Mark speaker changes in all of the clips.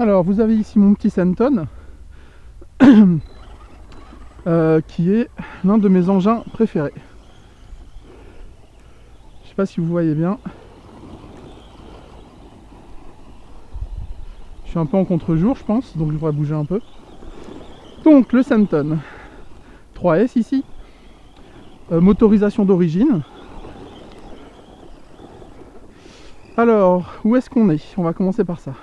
Speaker 1: Alors vous avez ici mon petit Senton qui est l'un de mes engins préférés. Je sais pas si vous voyez bien. Je suis un peu en contre-jour je pense, donc je devrais bouger un peu. Donc le Senton 3S ici, motorisation d'origine. Alors où est-ce qu'on est? On va commencer par ça.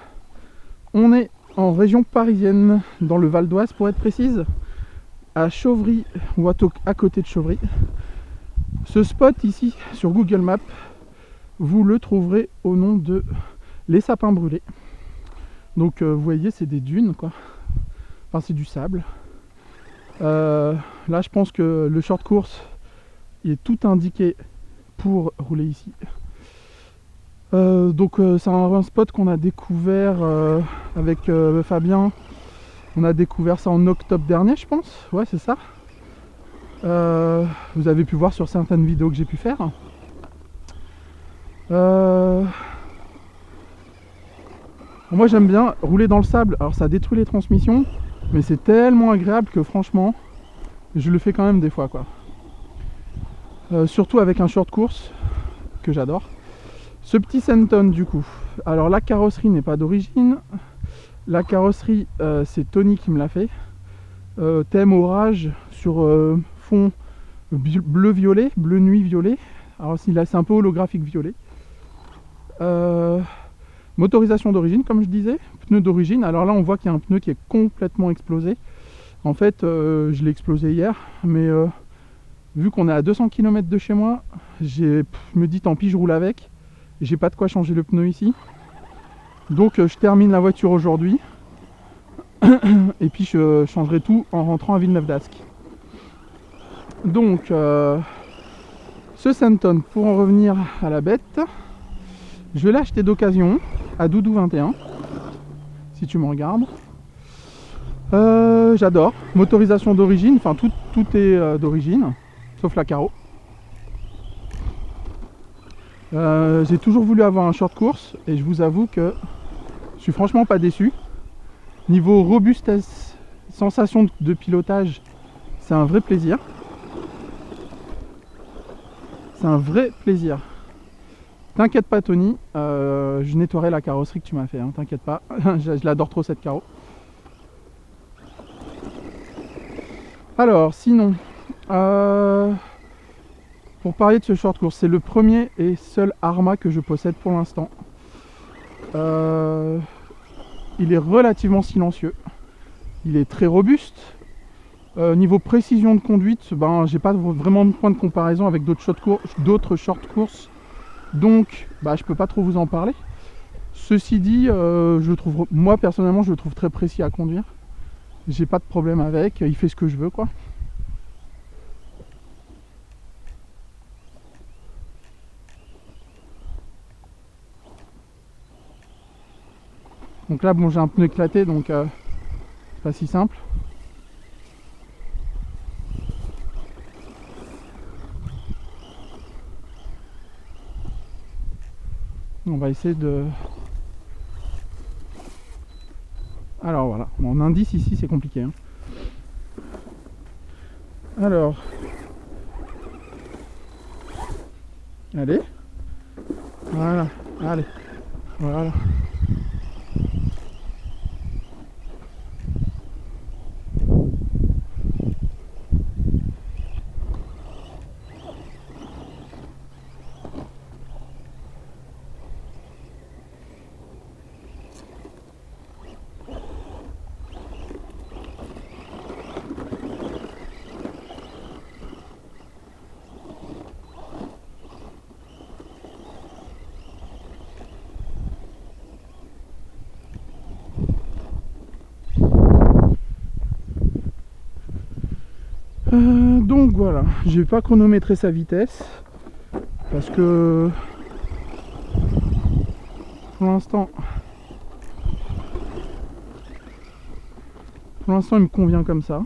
Speaker 1: On est en région parisienne, dans le Val d'Oise pour être précise, à Chauvry ou à côté de Chauvry. Ce spot ici sur Google Maps, vous le trouverez au nom de Les Sapins Brûlés. Donc vous voyez, c'est des dunes quoi. Enfin c'est du sable. Là je pense que le short course il est tout indiqué pour rouler ici. Donc c'est un spot qu'on a découvert avec Fabien. On a découvert ça en octobre dernier je pense. Ouais c'est ça. Vous avez pu voir sur certaines vidéos que j'ai pu faire. Moi j'aime bien rouler dans le sable. Alors ça détruit les transmissions, mais c'est tellement agréable que franchement je le fais quand même des fois quoi. Surtout avec un short course que j'adore. Ce petit Senton du coup, alors la carrosserie n'est pas d'origine. La carrosserie c'est Tony qui me l'a fait. Thème orage sur fond bleu violet, bleu nuit violet. Alors c'est un peu holographique violet. Motorisation d'origine comme je disais, pneu d'origine. Alors là on voit qu'il y a un pneu qui est complètement explosé. En fait je l'ai explosé hier, mais vu qu'on est à 200 km de chez moi, je me dis tant pis je roule avec. J'ai pas de quoi changer le pneu ici. Donc je termine la voiture aujourd'hui. Et puis je changerai tout en rentrant à Villeneuve d'Ascq. Donc ce Senton, pour en revenir à la bête, je l'ai acheté d'occasion à Doudou21, si tu me regardes. J'adore, motorisation d'origine, enfin tout est d'origine, sauf la carreau. J'ai toujours voulu avoir un short course et je vous avoue que je suis franchement pas déçu. Niveau robustesse, sensation de pilotage, c'est un vrai plaisir. C'est un vrai plaisir. T'inquiète pas Tony, je nettoierai la carrosserie que tu m'as fait, hein, t'inquiète pas, je l'adore trop cette carreau. Alors sinon, pour parler de ce short course, c'est le premier et seul Arrma que je possède pour l'instant. Il est relativement silencieux, il est très robuste. Niveau précision de conduite, ben, j'ai pas vraiment de point de comparaison avec d'autres short courses, donc je peux pas trop vous en parler. Ceci dit, moi personnellement je le trouve très précis à conduire. J'ai pas de problème avec, il fait ce que je veux quoi. Donc là bon j'ai un pneu éclaté donc pas si simple. On va essayer de... Alors voilà, mon indice ici c'est compliqué hein. Alors allez, voilà, allez, voilà. Donc voilà, je vais pas chronométrer sa vitesse parce que pour l'instant il me convient comme ça.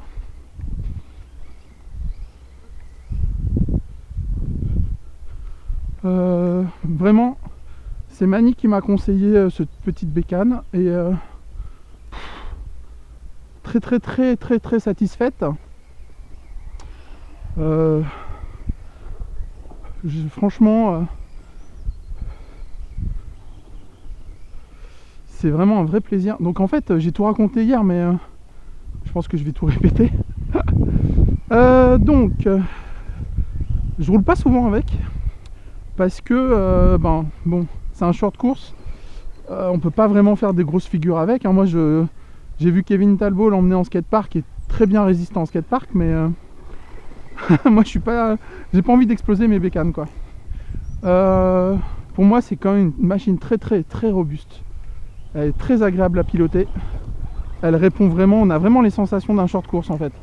Speaker 1: Vraiment c'est Mani qui m'a conseillé cette petite bécane et très satisfaite. Franchement, c'est vraiment un vrai plaisir. Donc en fait, j'ai tout raconté hier, mais je pense que je vais tout répéter. Je roule pas souvent avec parce que bon, c'est un short course. On peut pas vraiment faire des grosses figures avec, hein. Moi, j'ai vu Kevin Talbot l'emmener en skatepark, qui est très bien résistant en skatepark, mais moi, j'ai pas envie d'exploser mes bécanes, quoi. Pour moi, c'est quand même une machine très robuste. Elle est très agréable à piloter. Elle répond vraiment, on a vraiment les sensations d'un short course en fait.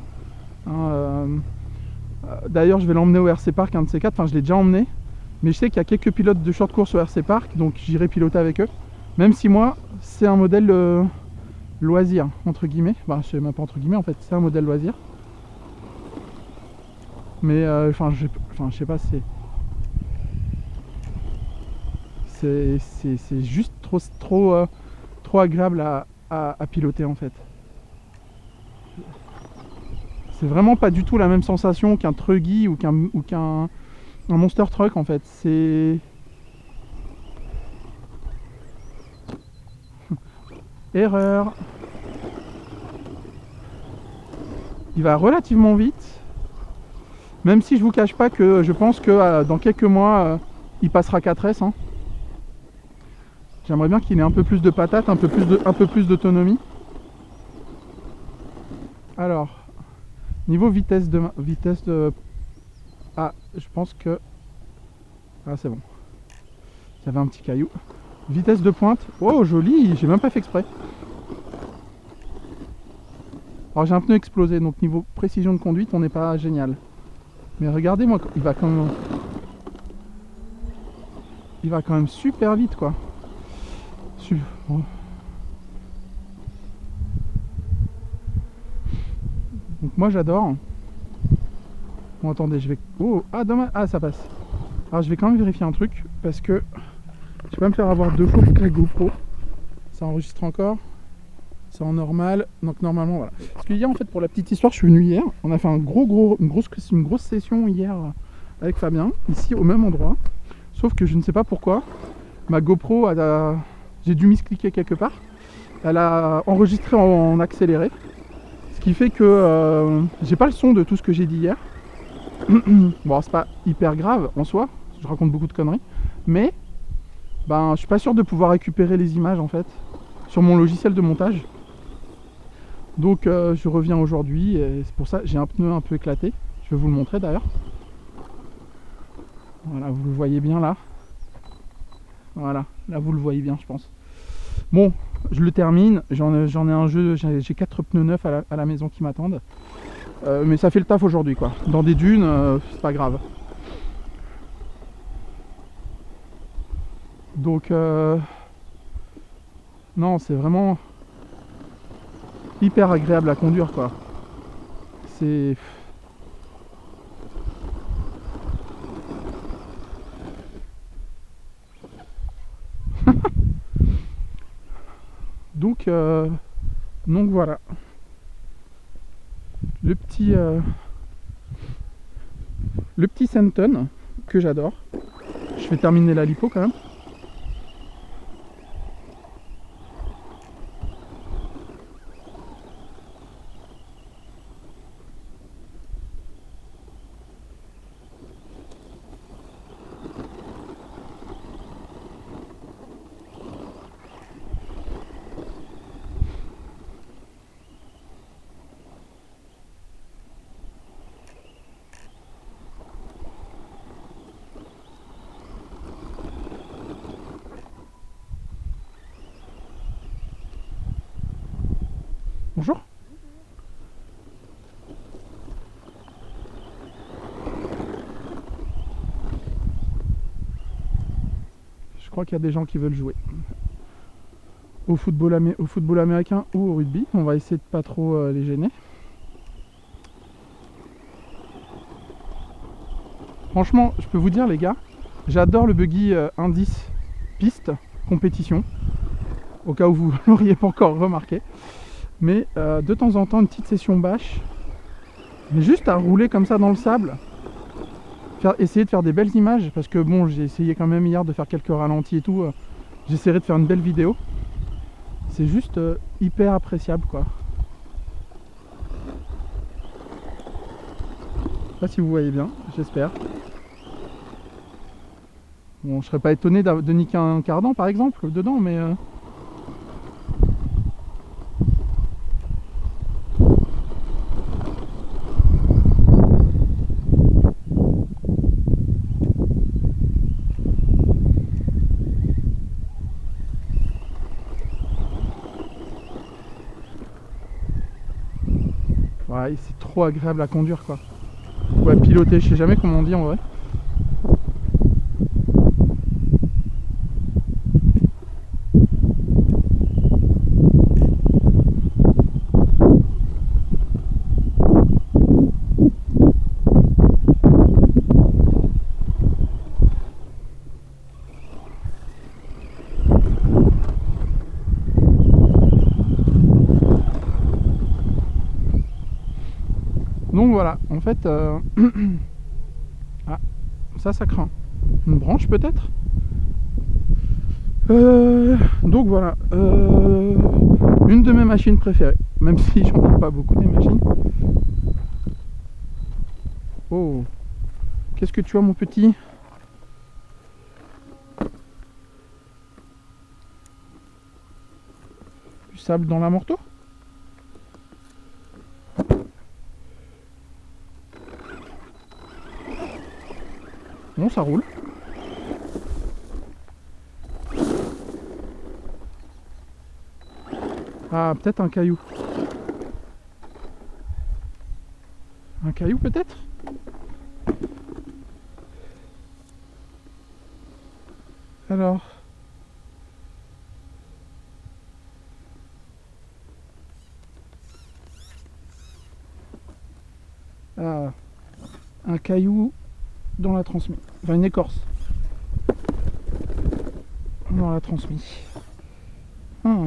Speaker 1: D'ailleurs, je vais l'emmener au RC Park, un de ces quatre. Enfin, je l'ai déjà emmené, mais je sais qu'il y a quelques pilotes de short course au RC Park, donc j'irai piloter avec eux. Même si moi, c'est un modèle loisir entre guillemets. Bah, c'est même pas entre guillemets en fait, c'est un modèle loisir. Mais je sais pas, c'est juste trop agréable à piloter en fait. C'est vraiment pas du tout la même sensation qu'un Truggy ou qu'un Monster Truck en fait. C'est erreur. Il va relativement vite, même si je vous cache pas que je pense que dans quelques mois il passera 4S, hein. J'aimerais bien qu'il ait un peu plus de patate, un peu plus d'autonomie. Alors, niveau vitesse de... Ah, je pense que... Ah, c'est bon. J'avais un petit caillou. Vitesse de pointe. Oh, joli, j'ai même pas fait exprès. Alors, j'ai un pneu explosé, donc niveau précision de conduite, on n'est pas génial. Mais regardez-moi, il va quand même super vite, quoi. Bon. Donc moi j'adore. Bon, attendez, je vais... Oh, ah dommage, ah ça passe. Alors je vais quand même vérifier un truc, parce que je vais pas me faire avoir deux fois avec la GoPro. Ça enregistre encore. C'est en normal, donc normalement voilà. Parce que hier en fait, pour la petite histoire, je suis venu hier. On a fait une grosse session hier avec Fabien, ici au même endroit. Sauf que je ne sais pas pourquoi, ma GoPro j'ai dû miscliquer quelque part. Elle a enregistré en accéléré. Ce qui fait que j'ai pas le son de tout ce que j'ai dit hier. Bon, c'est pas hyper grave en soi, je raconte beaucoup de conneries, mais je suis pas sûr de pouvoir récupérer les images en fait sur mon logiciel de montage. Donc je reviens aujourd'hui et c'est pour ça que j'ai un pneu un peu éclaté. Je vais vous le montrer d'ailleurs. Voilà, vous le voyez bien là. Voilà, là vous le voyez bien, je pense. Bon, je le termine, j'en ai un jeu, j'ai 4 pneus neufs à la maison qui m'attendent. Mais ça fait le taf aujourd'hui quoi. Dans des dunes, c'est pas grave. Donc non, c'est vraiment hyper agréable à conduire quoi. C'est... donc voilà. Le petit Senton que j'adore. Je vais terminer la lipo quand même. Bonjour. Je crois qu'il y a des gens qui veulent jouer au football américain ou au rugby. On va essayer de pas trop les gêner. Franchement, je peux vous dire les gars, j'adore le buggy indice piste compétition. Au cas où vous l'auriez pas encore remarqué. Mais de temps en temps, une petite session bâche, mais juste à rouler comme ça dans le sable, essayer de faire des belles images, parce que bon, j'ai essayé quand même hier de faire quelques ralentis et tout, j'essaierai de faire une belle vidéo. C'est juste hyper appréciable quoi. Je sais pas si vous voyez bien, j'espère. Bon, je serais pas étonné de niquer un cardan par exemple dedans, mais ouais, c'est trop agréable à conduire quoi. Ou à piloter, je sais jamais comment on dit en vrai. Donc voilà, en fait, ah, ça craint. Une branche peut-être. Donc voilà, une de mes machines préférées, même si j'en ai pas beaucoup des machines. Oh, qu'est-ce que tu as mon petit? Du sable dans la morteau? Non, ça roule. Ah, peut-être un caillou. Un caillou peut-être? Alors... Ah, un caillou dans la transmission. Enfin, une écorce. Dans la transmission. Ah.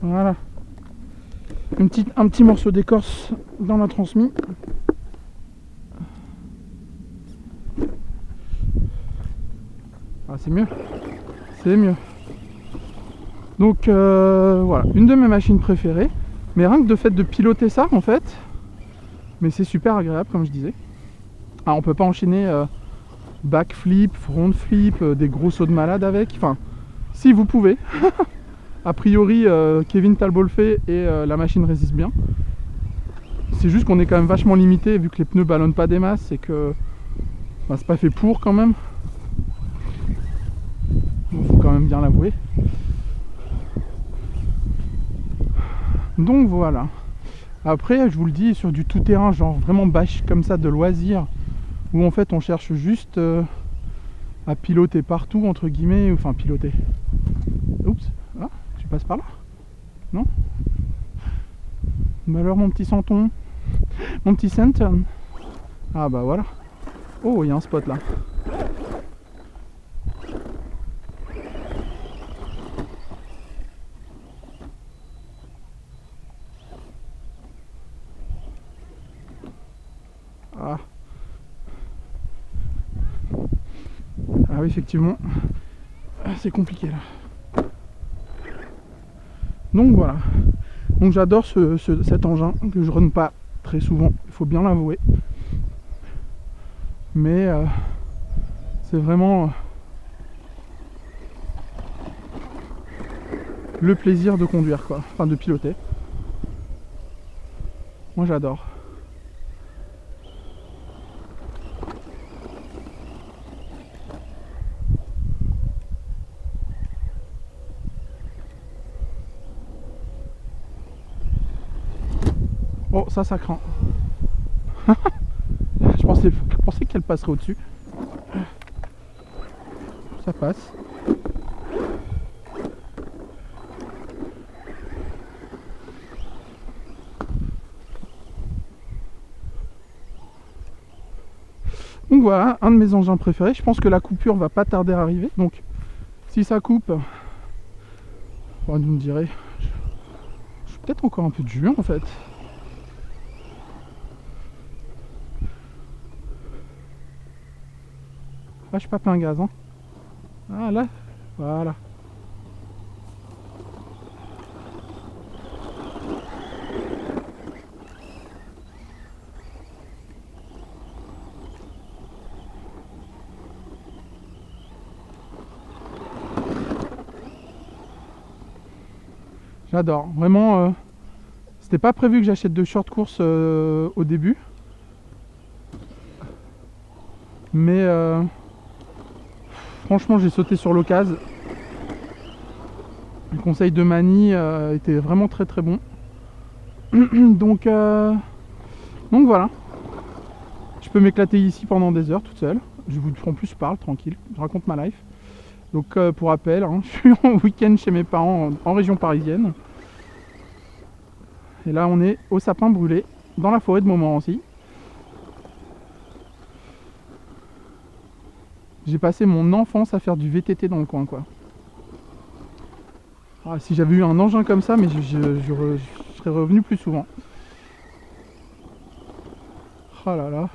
Speaker 1: Voilà. Un petit morceau d'écorce dans la transmission. Ah, c'est mieux. C'est mieux. Donc voilà, une de mes machines préférées. Mais rien que de fait de piloter ça en fait, mais c'est super agréable comme je disais. Ah, on peut pas enchaîner backflip, front flip, des gros sauts de malade avec. Enfin, si vous pouvez. A priori, Kevin Talbot le fait et la machine résiste bien. C'est juste qu'on est quand même vachement limité vu que les pneus ballonnent pas des masses et que bah, c'est pas fait pour quand même. Faut quand même bien l'avouer. Donc voilà. Après, je vous le dis, sur du tout-terrain, genre vraiment bâche comme ça de loisir, où en fait on cherche juste à piloter partout, entre guillemets, enfin piloter. Oups, ah, tu passes par là? Non? Bah alors mon petit santon, mon petit Santon. Ah bah voilà. Oh, il y a un spot là. Ah. Ah oui, effectivement, c'est compliqué là. Donc voilà. Donc j'adore cet engin que je run pas très souvent, il faut bien l'avouer. Mais c'est vraiment le plaisir de conduire quoi, enfin de piloter. Moi j'adore. Oh, ça craint. je pensais qu'elle passerait au-dessus. Ça passe. Donc voilà, un de mes engins préférés. Je pense que la coupure va pas tarder à arriver. Donc si ça coupe, vous me direz, je suis peut-être encore un peu de jus en fait. Ah, je suis pas plein gaz, hein. Ah là, voilà. J'adore, vraiment. C'était pas prévu que j'achète de short course au début, mais franchement j'ai sauté sur l'occasion. Le conseil de Mani était vraiment très très bon. donc, voilà, je peux m'éclater ici pendant des heures toute seule. En plus je parle tranquille, je raconte ma life. Donc pour rappel, hein, je suis en week-end chez mes parents en région parisienne. Et là on est au sapin brûlé, dans la forêt de Montmorency. J'ai passé mon enfance à faire du VTT dans le coin, quoi. Ah, si j'avais eu un engin comme ça, mais je serais revenu plus souvent. Oh là là.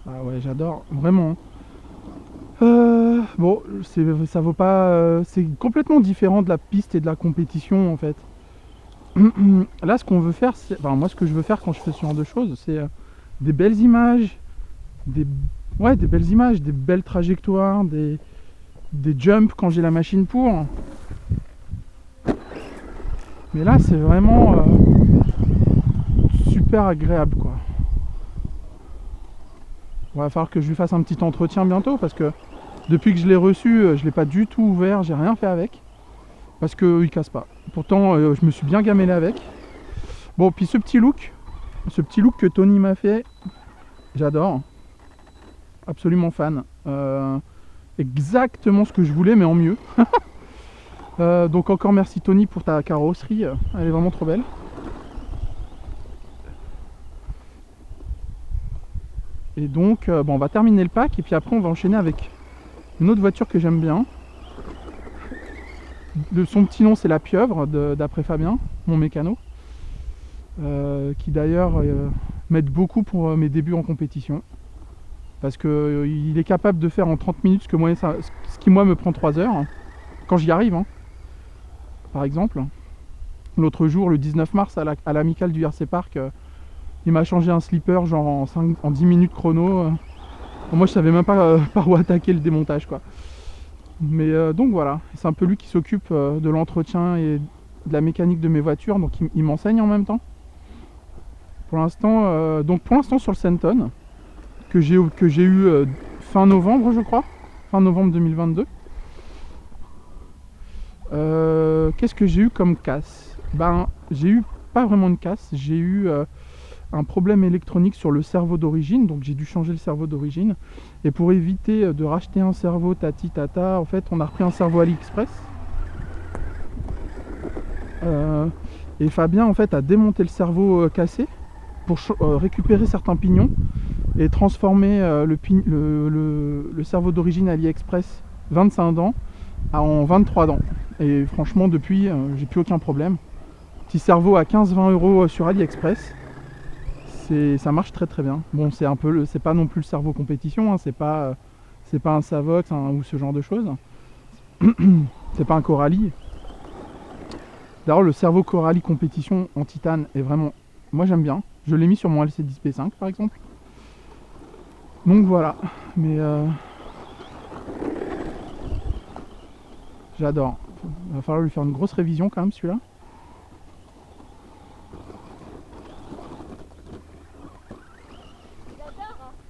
Speaker 1: Ah ouais, j'adore, vraiment. Bon, ça vaut pas. C'est complètement différent de la piste et de la compétition en fait. Là, ce qu'on veut faire, enfin moi, ce que je veux faire quand je fais ce genre de choses, c'est des belles images, des, ouais, des belles images, des belles trajectoires, des jumps quand j'ai la machine pour. Mais là, c'est vraiment super agréable, quoi. Il va falloir que je lui fasse un petit entretien bientôt parce que depuis que je l'ai reçu, je l'ai pas du tout ouvert, j'ai rien fait avec parce qu'il casse pas. Pourtant, je me suis bien gamellé avec. Bon, puis ce petit look que Tony m'a fait, j'adore. Absolument fan. Exactement ce que je voulais, mais en mieux. Donc encore merci Tony pour ta carrosserie, elle est vraiment trop belle. Et donc bon, on va terminer le pack et puis après on va enchaîner avec une autre voiture que j'aime bien. Son petit nom c'est la Pieuvre d'après Fabien, mon mécano. Qui d'ailleurs m'aide beaucoup pour mes débuts en compétition. Parce qu'il est capable de faire en 30 minutes ce qui moi me prend 3 heures. Quand j'y arrive, hein. Par exemple, l'autre jour, le 19 mars, à l'amicale du RC Park, il m'a changé un slipper genre en 10 minutes chrono. Moi je savais même pas par où attaquer le démontage, quoi. Mais donc voilà, c'est un peu lui qui s'occupe de l'entretien et de la mécanique de mes voitures, donc il m'enseigne en même temps. Pour l'instant sur le Senton, que j'ai eu fin novembre je crois, fin novembre 2022. Qu'est-ce que j'ai eu comme casse? Ben j'ai eu pas vraiment une casse, j'ai eu un problème électronique sur le servo d'origine, donc j'ai dû changer le servo d'origine. Et pour éviter de racheter un servo tati tata, en fait on a repris un servo AliExpress. Et Fabien en fait a démonté le servo cassé pour récupérer certains pignons et transformer le servo d'origine AliExpress 25 dents en 23 dents. Et franchement depuis j'ai plus aucun problème. Petit cerveau à 15-20 € sur AliExpress. Ça marche très très bien. Bon, c'est pas non plus le cerveau compétition, hein, c'est pas un Savox hein, ou ce genre de choses. C'est pas un Coralie. D'ailleurs, le cerveau Coralie compétition en titane est vraiment, moi j'aime bien. Je l'ai mis sur mon LC10P5 par exemple. Donc voilà, mais j'adore. Il va falloir lui faire une grosse révision quand même celui-là.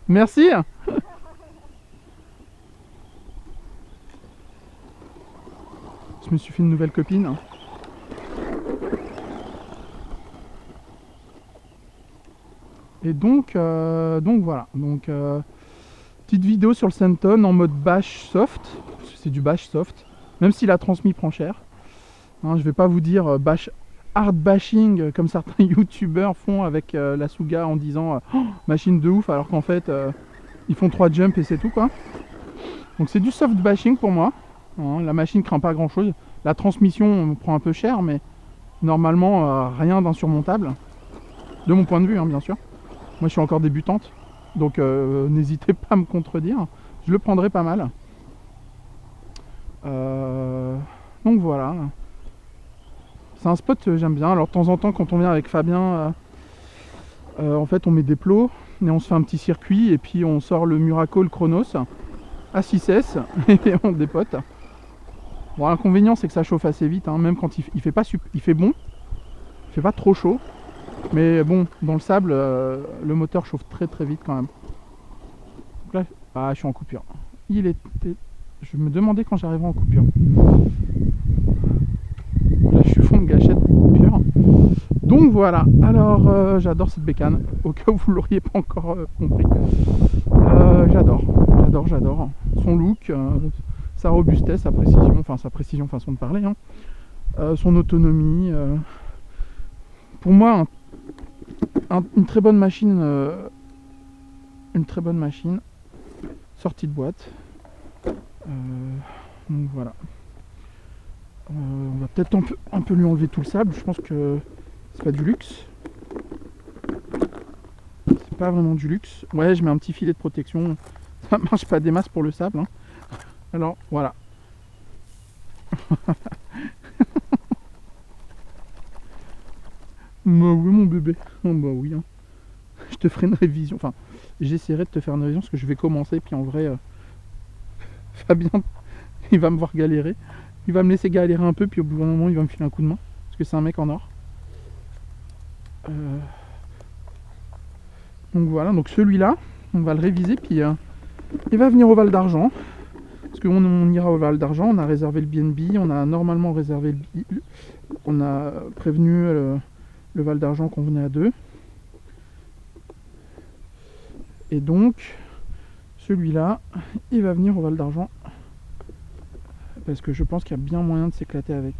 Speaker 1: Merci. Je me suis fait une nouvelle copine. Et donc voilà. Donc petite vidéo sur le Senton en mode bash soft. C'est du bash soft. Même si la transmis prend cher. Hein, je vais pas vous dire bash hard bashing comme certains youtubeurs font avec la Suga en disant oh, machine de ouf, alors qu'en fait ils font 3 jumps et c'est tout quoi. Donc c'est du soft bashing pour moi. Hein, la machine craint pas grand chose. La transmission me prend un peu cher, mais normalement rien d'insurmontable. De mon point de vue, hein, bien sûr. Moi je suis encore débutante. Donc n'hésitez pas à me contredire. Je le prendrai pas mal. Donc voilà. C'est un spot que j'aime bien. Alors de temps en temps quand on vient avec Fabien, en fait on met des plots et on se fait un petit circuit et puis on sort le Muraco, Chronos à 6S et on dépote. Bon, l'inconvénient c'est que ça chauffe assez vite, hein, même quand il fait pas il fait bon, il fait pas trop chaud, mais bon, dans le sable, le moteur chauffe très très vite quand même. Donc là, ah, je suis en coupure. Je me demandais quand j'arriverais en coupure. Là, je suis fond de gâchette coupure. Donc voilà. Alors, j'adore cette bécane. Au cas où vous l'auriez pas encore compris. J'adore. Son look, sa robustesse, sa précision, façon de parler, hein. Son autonomie. Pour moi, une très bonne machine. Sortie de boîte. Donc voilà. On va peut-être un peu lui enlever tout le sable. Je pense que c'est pas du luxe. C'est pas vraiment du luxe. Ouais, je mets un petit filet de protection. Ça marche pas des masses pour le sable, hein. Alors voilà. Bah oui mon bébé. Oh, bah oui, hein. Je te ferai une révision. Enfin, j'essaierai de te faire une révision parce que je vais commencer. Puis en vrai, Fabien, il va me voir galérer. Il va me laisser galérer un peu. Puis au bout d'un moment, il va me filer un coup de main. Parce que c'est un mec en or. Donc voilà. Donc celui-là, on va le réviser. Puis il va venir au Val d'Argent. Parce qu'on ira au Val d'Argent. On a réservé le BNB. On a normalement réservé le... On a prévenu le Val d'Argent qu'on venait à 2. Et donc, celui-là, il va venir au Val d'Argent. Parce que je pense qu'il y a bien moyen de s'éclater avec.